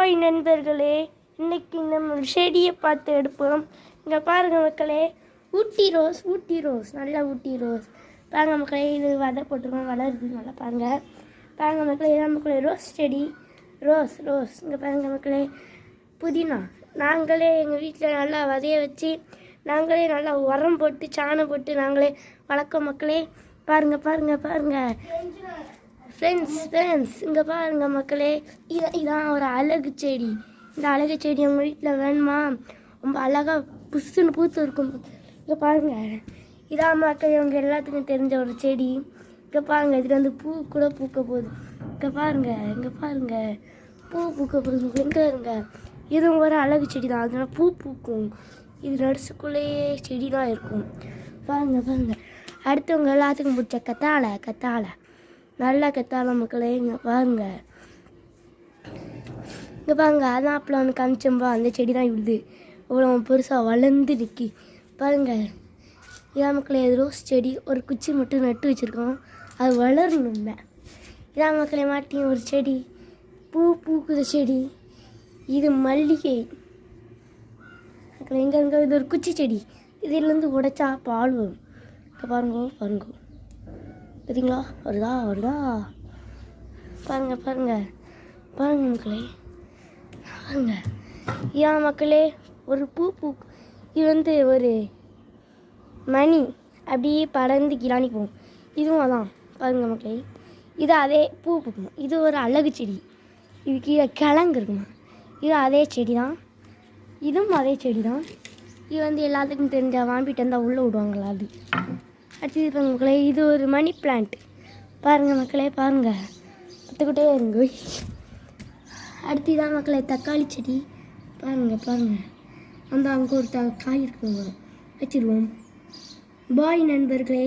Hi நண்பர்களே, இன்னைக்கு நம்ம ஒரு செடியை பார்த்து எடுப்போம். இங்கே பாருங்கள் மக்களே, ஊட்டி ரோஸ் நல்லா ஊட்டி ரோஸ் பாருங்கள் மக்களே. இது விதை போட்டிருக்கோம், வளருது நல்லா பாருங்கள். பாருங்கள் மக்களே, இதான் மக்களே ரோஸ் செடி. ரோஸ் இங்கே பாருங்கள் மக்களே. புதினா நாங்களே எங்கள் வீட்டில் நல்லா விதைய வச்சு நாங்களே நல்லா உரம் போட்டு சாணம் போட்டு நாங்களே வளர்க்கோம் மக்களே. பாருங்கள் ஃப்ரெண்ட்ஸ் இங்கே பாருங்கள் மக்களே. இதான் ஒரு அழகு செடி. இந்த அழகு செடி உங்கள் வீட்டில் வேணுமா? ரொம்ப அழகாக புஷ்ஷுன்னு பூத்து இருக்கும். இங்கே பாருங்கள், இதான் மக்களே உங்கள் எல்லாத்துக்கும் தெரிஞ்ச ஒரு செடி. இங்கே பாருங்கள், இதில் வந்து பூ கூட பூக்க போகுது. இங்கே பாருங்கள் பூ பூக்க போகுது. எங்கே இருங்க, இதுவும் ஒரு அழகு செடி தான். அதனால பூ பூக்கும். இது நடுசுக்குள்ளேயே செடி தான் இருக்கும். பாருங்கள் அடுத்தவங்க எல்லாத்துக்கும் பிடிச்ச கத்தாழை நல்லா கத்தாழை மக்களே. இங்கே பாருங்கள் அதான் அப்பளம் வந்து காமிச்சம்பா, அந்த செடி தான் விடுது இவ்வளோ பெருசாக வளர்ந்து நிற்கி. பாருங்கள், இதான் மக்களே ரோஸ் செடி. ஒரு குச்சி மட்டும் நட்டு வச்சுருக்கோம், அது வளரணுமே. இதான் மக்களே மாட்டி ஒரு செடி, பூ பூக்குத செடி. இது மல்லிகை மக்களே. எங்கே இது ஒரு குச்சி செடி. இதிலேருந்து உடைச்சா பால் வரும். இப்போ பாருங்க பார்த்தீங்களா, வருதா பாருங்கள் மக்களே. ஏன் மக்களே ஒரு பூ இது வந்து ஒரு மணி அப்படியே பறந்து கிளானி போகும். இதுவும் அதான் பாருங்கள் மக்களே. இது அதே பூ பூக்கும். இது ஒரு அழகு செடி. இது கீழே கிழங்கு இருக்குமா. இது அதே செடி தான், இதுவும் அதே செடி தான். இது வந்து எல்லாத்துக்கும் தெரிஞ்ச வாம்பிட்டு வந்தால் உள்ளே விடுவாங்களா அது. அடுத்தது பாருங்க மக்களே, இது ஒரு மணி பிளான்ட். பாருங்கள் மக்களே, பார்த்துக்கிட்டே இருங்க. அடுத்து இதான் மக்களே தக்காளி செடி. பாருங்கள் அந்த அங்கே ஒரு காய் இருக்குங்க, வச்சிருவோம். பாய் நண்பர்களே.